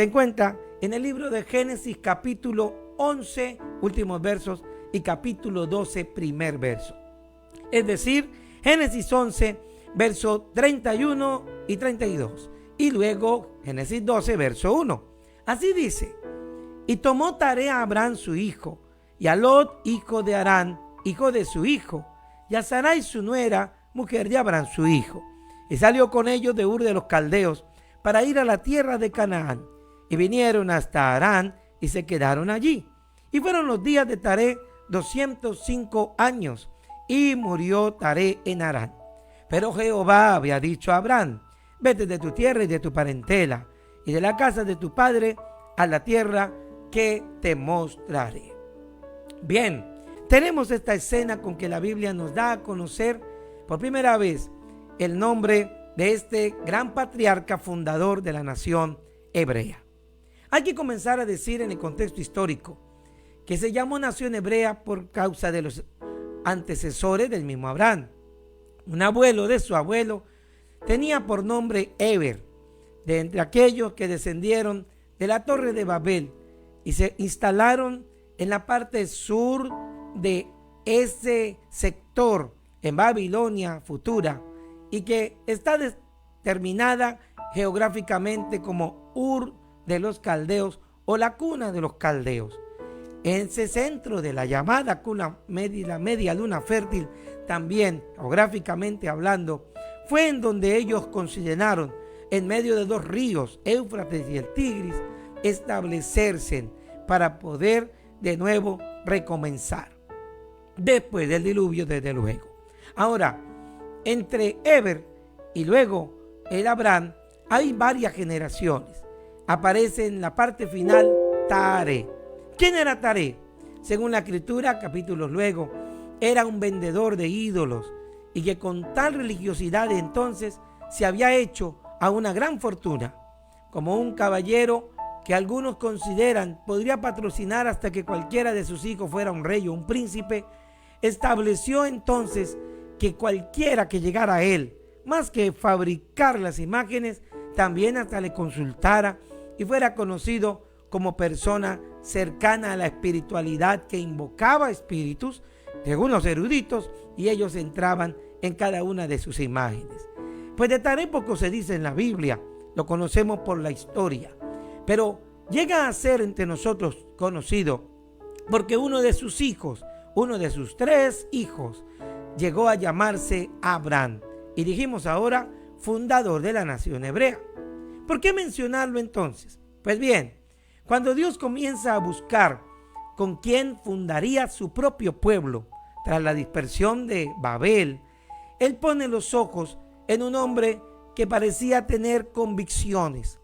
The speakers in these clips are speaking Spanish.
se encuentra en el libro de Génesis capítulo 11, últimos versos, y capítulo 12, primer verso. Es decir, Génesis 11, verso 31 y 32. Y luego Génesis 12, verso 1. Así dice: y tomó Taré a Abraham su hijo, y a Lot, hijo de Harán, hijo de su hijo, y a Sarai su nuera, mujer de Abraham su hijo. Y salió con ellos de Ur de los Caldeos, para ir a la tierra de Canaán. Y vinieron hasta Harán, y se quedaron allí. Y fueron los días de Taré 205 años, y murió Taré en Harán. Pero Jehová había dicho a Abraham: vete de tu tierra y de tu parentela, y de la casa de tu padre, a la tierra que te mostraré. Bien, tenemos esta escena con que la Biblia nos da a conocer por primera vez el nombre de este gran patriarca fundador de la nación hebrea. Hay que comenzar a decir en el contexto histórico que se llamó nación hebrea por causa de los antecesores del mismo Abraham. Un abuelo de su abuelo tenía por nombre Eber, de entre aquellos que descendieron de la torre de Babel y se instalaron en la parte sur de ese sector en Babilonia futura, y que está determinada geográficamente como Ur de los Caldeos o la cuna de los caldeos. En ese centro de la llamada cuna la media luna fértil, también geográficamente hablando, fue en donde ellos consideraron, en medio de dos ríos, Éufrates y el Tigris, establecerse para poder de nuevo recomenzar después del diluvio, desde luego. Ahora, entre Eber y luego el Abraham hay varias generaciones. Aparece en la parte final Taré. ¿Quién era Taré? Según la escritura, capítulos luego, era un vendedor de ídolos, y que con tal religiosidad entonces se había hecho a una gran fortuna, como un caballero que algunos consideran podría patrocinar hasta que cualquiera de sus hijos fuera un rey o un príncipe. Estableció entonces que cualquiera que llegara a él, más que fabricar las imágenes, también hasta le consultara y fuera conocido como persona cercana a la espiritualidad, que invocaba espíritus, según los eruditos, y ellos entraban en cada una de sus imágenes. Pues de Taré poco se dice en la Biblia, lo conocemos por la historia, pero llega a ser entre nosotros conocido porque uno de sus hijos, uno de sus 3 hijos, llegó a llamarse Abraham, y dijimos ahora fundador de la nación hebrea. ¿Por qué mencionarlo entonces? Pues bien, cuando Dios comienza a buscar con quién fundaría su propio pueblo tras la dispersión de Babel, Él pone los ojos en un hombre que parecía tener convicciones.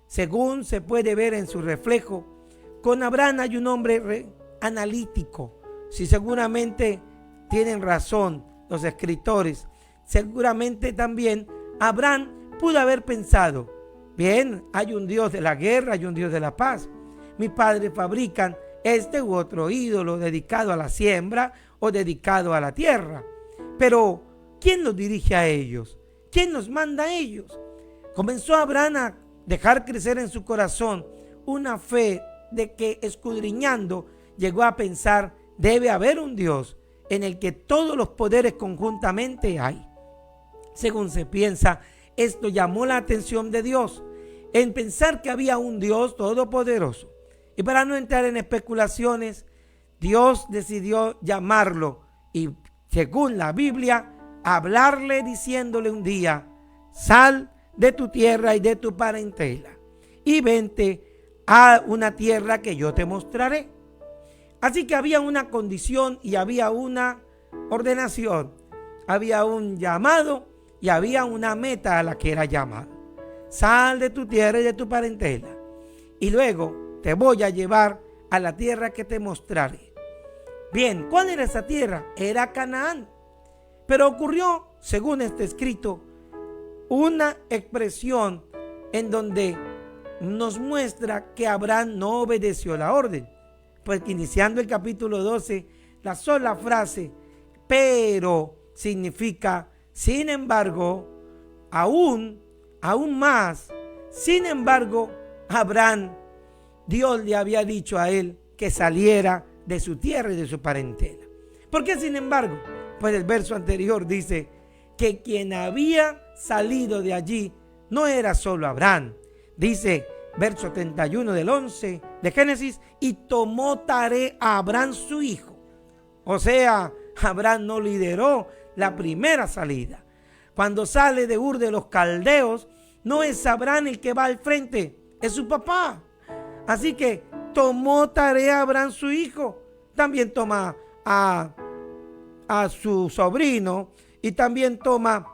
Según se puede ver en su reflejo, con Abraham hay un hombre analítico. Si seguramente tienen razón los escritores, seguramente también Abraham pudo haber pensado: bien, hay un Dios de la guerra, hay un Dios de la paz. Mis padres fabrican este u otro ídolo dedicado a la siembra o dedicado a la tierra. Pero, ¿quién los dirige a ellos? ¿Quién los manda a ellos? Comenzó Abraham a dejar crecer en su corazón una fe de que, escudriñando, llegó a pensar: debe haber un Dios en el que todos los poderes conjuntamente hay. Según se piensa, esto llamó la atención de Dios, en pensar que había un Dios todopoderoso. Y para no entrar en especulaciones, Dios decidió llamarlo y, según la Biblia, hablarle diciéndole un día: sal de tu tierra y de tu parentela y vente a una tierra que yo te mostraré. Así que había una condición y había una ordenación, había un llamado y había una meta a la que era llamado. Sal de tu tierra y de tu parentela, y luego te voy a llevar a la tierra que te mostraré. Bien, ¿cuál era esa tierra? Era Canaán. Pero ocurrió, según este escrito, una expresión en donde nos muestra que Abraham no obedeció la orden. Pues iniciando el capítulo 12, la sola frase pero significa sin embargo, aún más, sin embargo, Abraham, Dios le había dicho a él que saliera de su tierra y de su parentela. ¿Por qué, sin embargo? Pues el verso anterior dice que quien había salido de allí no era solo Abraham. Dice verso 31 del 11 de Génesis, y tomó Taré a Abraham su hijo. O sea, Abraham no lideró la primera salida. Cuando sale de Ur de los Caldeos, no es Abraham el que va al frente, es su papá. Así que tomó Taré a Abraham su hijo. También toma a su sobrino y también toma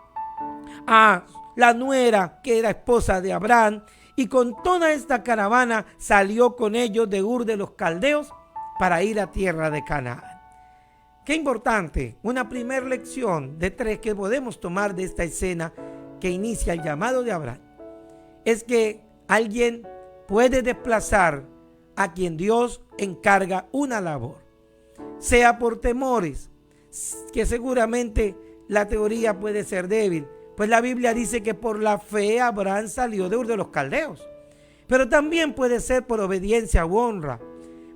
a la nuera que era esposa de Abraham, y con toda esta caravana salió con ellos de Ur de los Caldeos para ir a tierra de Canaán. Qué importante, una primera lección de 3 que podemos tomar de esta escena que inicia el llamado de Abraham, es que alguien puede desplazar a quien Dios encarga una labor, sea por temores, que seguramente la teoría puede ser débil, pues la Biblia dice que por la fe Abraham salió de Ur de los Caldeos, pero también puede ser por obediencia u honra,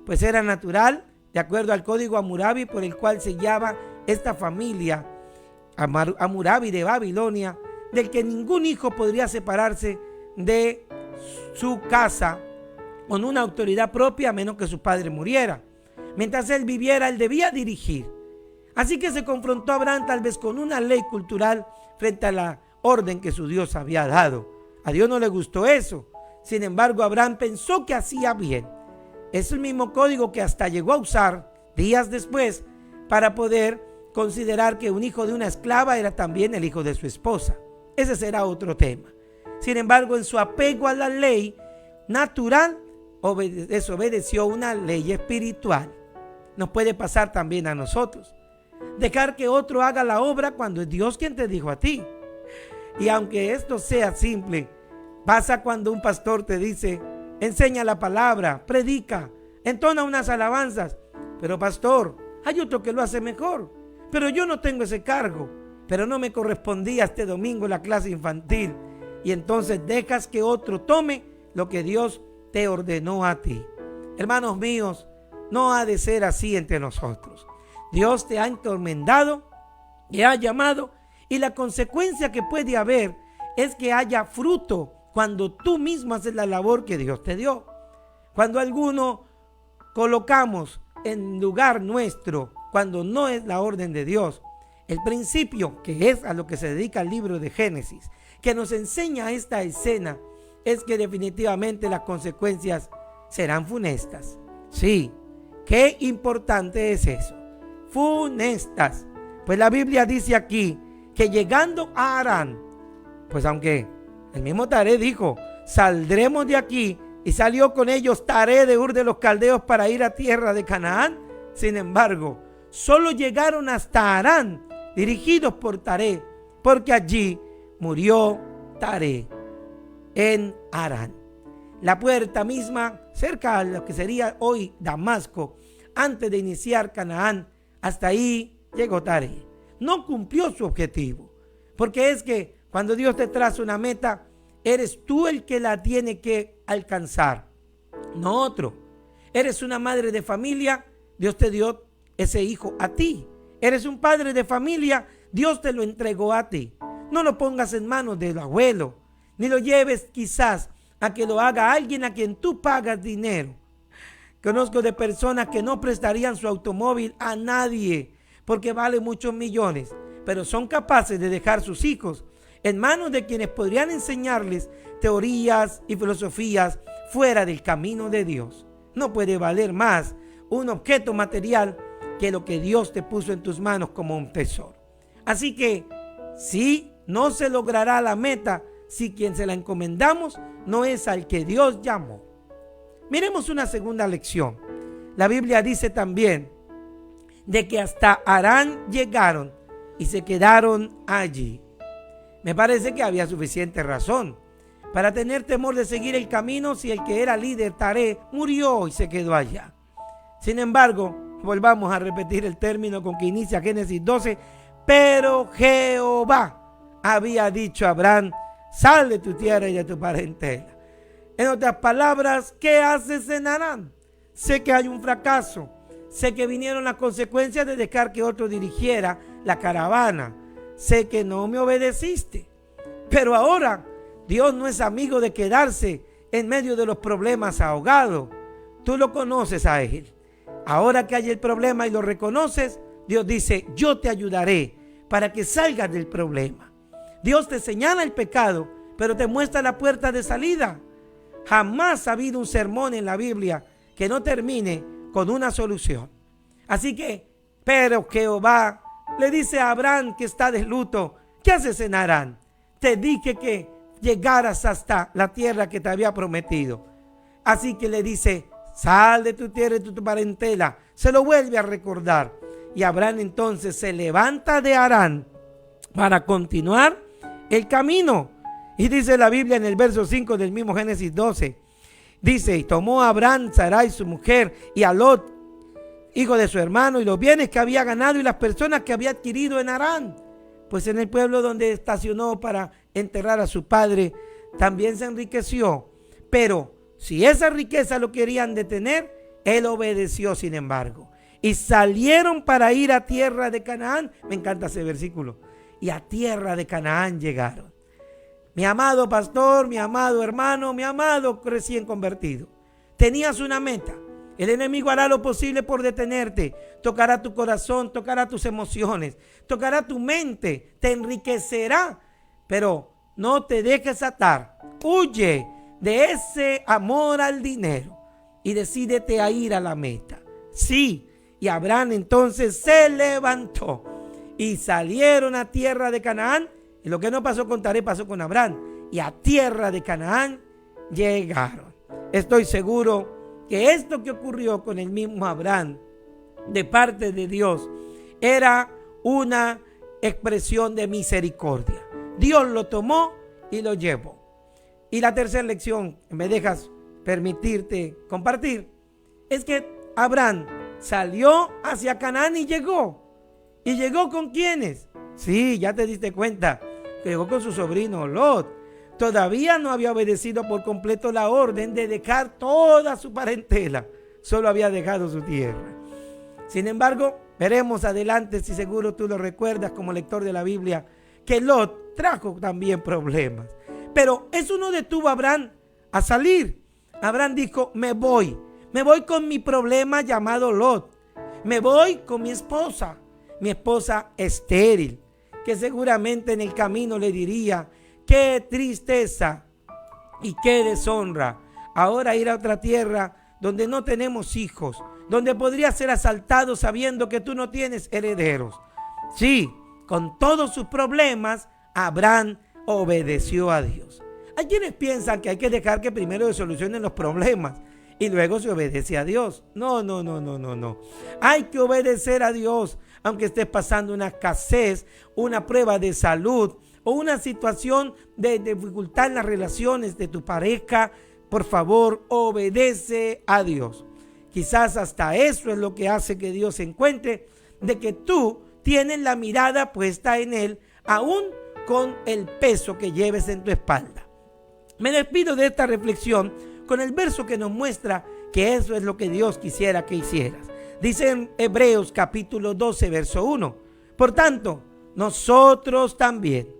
pues era natural, de acuerdo al código Hammurabi, por el cual se llama esta familia Hammurabi de Babilonia, del que ningún hijo podría separarse de su casa con una autoridad propia a menos que su padre muriera. Mientras él viviera, él debía dirigir. Así que se confrontó a Abraham tal vez con una ley cultural frente a la orden que su Dios había dado. A Dios no le gustó eso. Sin embargo, Abraham pensó que hacía bien. Es el mismo código que hasta llegó a usar días después para poder considerar que un hijo de una esclava era también el hijo de su esposa. Ese será otro tema. Sin embargo, en su apego a la ley natural, desobedeció una ley espiritual. Nos puede pasar también a nosotros. Dejar que otro haga la obra cuando es Dios quien te dijo a ti. Y aunque esto sea simple, pasa cuando un pastor te dice: enseña la palabra, predica, entona unas alabanzas. Pero pastor, hay otro que lo hace mejor. Pero yo no tengo ese cargo. Pero no me correspondía este domingo la clase infantil. Y entonces dejas que otro tome lo que Dios te ordenó a ti. Hermanos míos, no ha de ser así entre nosotros. Dios te ha encomendado, te ha llamado, y la consecuencia que puede haber es que haya fruto cuando tú mismo haces la labor que Dios te dio. Cuando alguno colocamos en lugar nuestro, cuando no es la orden de Dios, el principio, que es a lo que se dedica el libro de Génesis, que nos enseña esta escena, es que definitivamente las consecuencias serán funestas. Sí, qué importante es eso. Funestas. Pues la Biblia dice aquí que llegando a Harán, pues aunque el mismo Taré dijo: saldremos de aquí, y salió con ellos Taré de Ur de los Caldeos para ir a tierra de Canaán. Sin embargo, solo llegaron hasta Harán, dirigidos por Taré, porque allí murió Taré en Harán. La puerta misma, cerca de lo que sería hoy Damasco, antes de iniciar Canaán, hasta ahí llegó Taré. No cumplió su objetivo, porque es que cuando Dios te traza una meta, eres tú el que la tiene que alcanzar, no otro. Eres una madre de familia, Dios te dio ese hijo a ti. Eres un padre de familia, Dios te lo entregó a ti. No lo pongas en manos del abuelo, ni lo lleves quizás a que lo haga alguien a quien tú pagas dinero. Conozco de personas que no prestarían su automóvil a nadie porque vale muchos millones, pero son capaces de dejar sus hijos en manos de quienes podrían enseñarles teorías y filosofías fuera del camino de Dios. No puede valer más un objeto material que lo que Dios te puso en tus manos como un tesoro. Así que sí, no se logrará la meta si quien se la encomendamos no es al que Dios llamó. Miremos una segunda lección. La Biblia dice también de que hasta Harán llegaron y se quedaron allí. Me parece que había suficiente razón para tener temor de seguir el camino si el que era líder, Taré, murió y se quedó allá. Sin embargo, volvamos a repetir el término con que inicia Génesis 12. Pero Jehová había dicho a Abraham: sal de tu tierra y de tu parentela. En otras palabras, ¿qué haces en Harán? Sé que hay un fracaso. Sé que vinieron las consecuencias de dejar que otro dirigiera la caravana. Sé que no me obedeciste. Pero ahora Dios no es amigo de quedarse en medio de los problemas ahogado. Tú lo conoces a Él. Ahora que hay el problema y lo reconoces, Dios dice, yo te ayudaré para que salgas del problema. Dios te señala el pecado, pero te muestra la puerta de salida. Jamás ha habido un sermón en la Biblia que no termine con una solución. Así que, pero Jehová le dice a Abraham que está de luto, ¿qué haces en Harán? Te dije que llegaras hasta la tierra que te había prometido. Así que le dice, sal de tu tierra y de tu parentela. Se lo vuelve a recordar. Y Abraham entonces se levanta de Harán para continuar el camino. Y dice la Biblia en el verso 5 del mismo Génesis 12. Dice, y tomó a Abraham, Sarai su mujer, y a Lot, hijo de su hermano, y los bienes que había ganado y las personas que había adquirido en Harán. Pues en el pueblo donde estacionó para enterrar a su padre, también se enriqueció. Pero si esa riqueza lo querían detener, él obedeció sin embargo. Y salieron para ir a tierra de Canaán. Me encanta ese versículo. Y a tierra de Canaán llegaron. Mi amado pastor, mi amado hermano, mi amado recién convertido. Tenías una meta. El enemigo hará lo posible por detenerte. Tocará tu corazón, tocará tus emociones, tocará tu mente, te enriquecerá. Pero no te dejes atar. Huye de ese amor al dinero y decídete a ir a la meta. Sí, y Abraham entonces se levantó y salieron a tierra de Canaán. Y lo que no pasó con Taré pasó con Abraham. Y a tierra de Canaán llegaron. Estoy seguro que esto que ocurrió con el mismo Abraham de parte de Dios era una expresión de misericordia. Dios lo tomó y lo llevó. Y la tercera lección, me dejas permitirte compartir, es que Abraham salió hacia Canaán y llegó. ¿Y llegó con quiénes? Sí, ya te diste cuenta que llegó con su sobrino Lot. Todavía no había obedecido por completo la orden de dejar toda su parentela. Solo había dejado su tierra. Sin embargo, veremos adelante, si seguro tú lo recuerdas como lector de la Biblia, que Lot trajo también problemas. Pero eso no detuvo a Abraham a salir. Abraham dijo, me voy con mi problema llamado Lot. Me voy con mi esposa estéril, que seguramente en el camino le diría, qué tristeza y qué deshonra ahora ir a otra tierra donde no tenemos hijos, donde podría ser asaltado sabiendo que tú no tienes herederos. Sí, con todos sus problemas, Abraham obedeció a Dios. Hay quienes piensan que hay que dejar que primero se solucionen los problemas y luego se obedece a Dios. No. Hay que obedecer a Dios, aunque estés pasando una escasez, una prueba de salud o una situación de dificultad en las relaciones de tu pareja. Por favor, obedece a Dios. Quizás hasta eso es lo que hace que Dios se encuentre de que tú tienes la mirada puesta en Él, aún con el peso que lleves en tu espalda. Me despido de esta reflexión con el verso que nos muestra que eso es lo que Dios quisiera que hicieras. Dice en Hebreos capítulo 12, verso 1. Por tanto, nosotros también,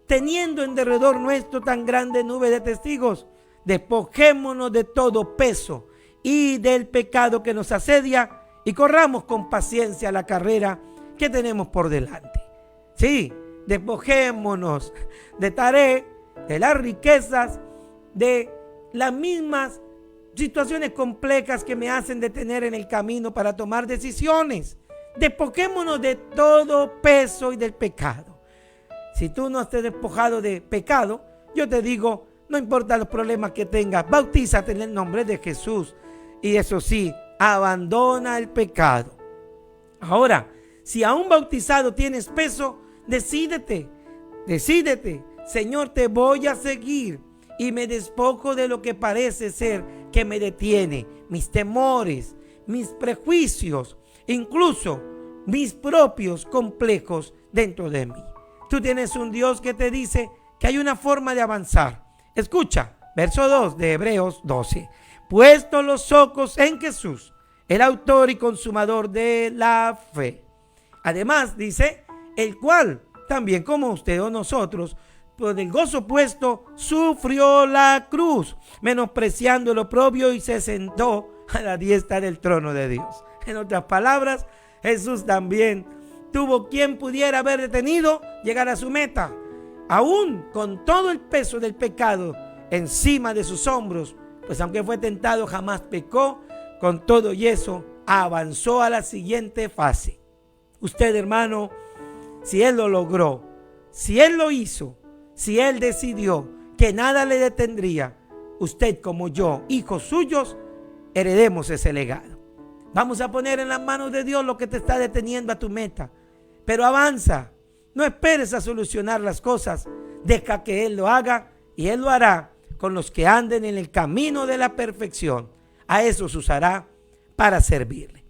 teniendo en derredor nuestro tan grande nube de testigos, despojémonos de todo peso y del pecado que nos asedia y corramos con paciencia la carrera que tenemos por delante. Sí, despojémonos de Taré, de las riquezas, de las mismas situaciones complejas que me hacen detener en el camino para tomar decisiones. Despojémonos de todo peso y del pecado. Si tú no estés despojado de pecado, yo te digo, no importa los problemas que tengas, bautízate en el nombre de Jesús. Y eso sí, abandona el pecado. Ahora, si aún bautizado tienes peso, decídete. Señor, te voy a seguir y me despojo de lo que parece ser que me detiene, mis temores, mis prejuicios, incluso mis propios complejos dentro de mí. Tú tienes un Dios que te dice que hay una forma de avanzar. Escucha, Verso 2 de Hebreos 12. Puesto los ojos en Jesús, el autor y consumador de la fe. Además dice, el cual también como usted o nosotros, por el gozo puesto, sufrió la cruz, menospreciando el oprobio y se sentó a la diestra del trono de Dios. En otras palabras, Jesús también tuvo quien pudiera haber detenido llegar a su meta. Aún con todo el peso del pecado encima de sus hombros, pues aunque fue tentado jamás pecó, con todo y eso avanzó a la siguiente fase. Usted, hermano, si Él lo logró, si Él lo hizo, si Él decidió que nada le detendría, usted como yo, hijos suyos, heredemos ese legado. Vamos a poner en las manos de Dios lo que te está deteniendo a tu meta, pero avanza. No esperes a solucionar las cosas, deja que Él lo haga y Él lo hará con los que anden en el camino de la perfección. A esos usará para servirle.